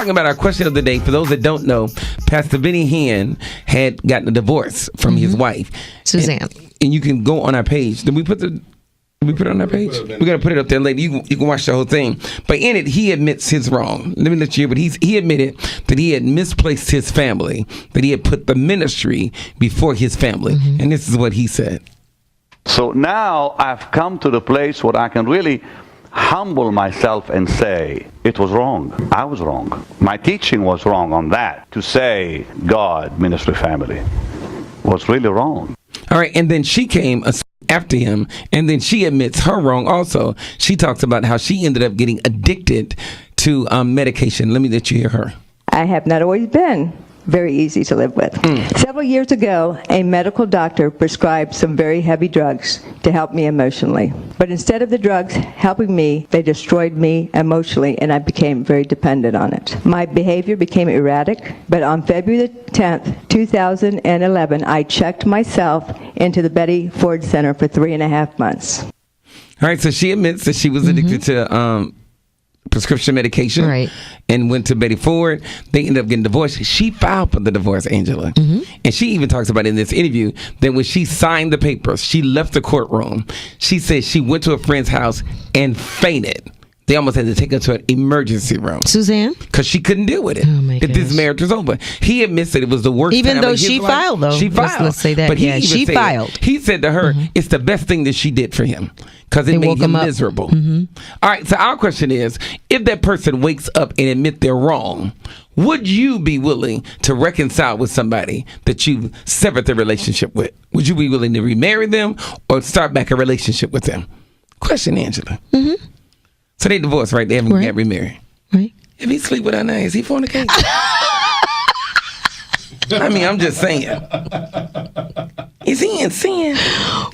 talking about our question of the day. For those that don't know, Pastor Benny Hinn had gotten a divorce from his wife, Suzanne. And you can go on our page. Did we put it on our page? We're going to put it up there later. You can watch the whole thing. But in it, he admits his wrong. Let me let you hear. But he admitted that he had misplaced his family, that he had put the ministry before his family. And this is what he said. So now I've come to the place where I can really humble myself and say, it was wrong. I was wrong. My teaching was wrong on that. To say God, ministry, family was really wrong. All right, and then she came after him, and then she admits her wrong also. She talks about how she ended up getting addicted to medication. Let me let you hear her. I have not always been very easy to live with. Several years ago, a medical doctor prescribed some very heavy drugs to help me emotionally. But instead of the drugs helping me, they destroyed me emotionally, and I became very dependent on it. My behavior became erratic, but on February the 10th, 2011, I checked myself into the Betty Ford Center for 3.5 months. All right, so she admits that she was addicted to prescription medication, and went to Betty Ford. They ended up getting divorced. She filed for the divorce, Angela. And she even talks about in this interview that when she signed the papers, she left the courtroom. She said she went to a friend's house and fainted. They almost had to take her to an emergency room. Suzanne? Because she couldn't deal with it. Oh my that gosh. this marriage was over. He admits that it was the worst even time though of his she life. filed, though. She filed. Let's say that. But he yeah, even she said, filed. He said to her, it's the best thing that she did for him. Because it made him miserable. All right, so our question is, if that person wakes up and admit they're wrong, would you be willing to reconcile with somebody that you severed the relationship with? Would you be willing to remarry them or start back a relationship with them? Question, Angela. So they divorced, right? They haven't got remarried. Right. If he sleep with her now, is he fornicating? I mean, I'm just saying. Is he in sin?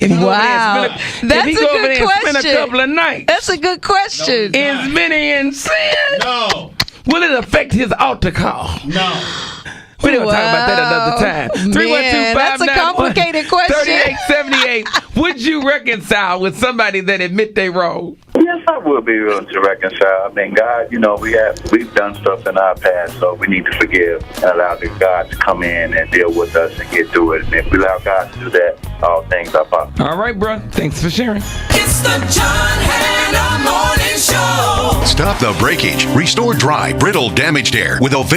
If he Wow. That's a good question. Spend a couple of nights. That's a good question. Is Benny in sin? No. Will it affect his altar call? No. We're going to talk about that another time. Man, that's a complicated question. 3878. Would you reconcile with somebody that admit they wrong? Yes, I will be willing to reconcile. I mean, God, we've done stuff in our past, so we need to forgive and allow God to come in and deal with us and get through it. And if we allow God to do that, all things are possible. All right, bro. Thanks for sharing. It's the John Hanna Morning Show. Stop the breakage. Restore dry, brittle, damaged air with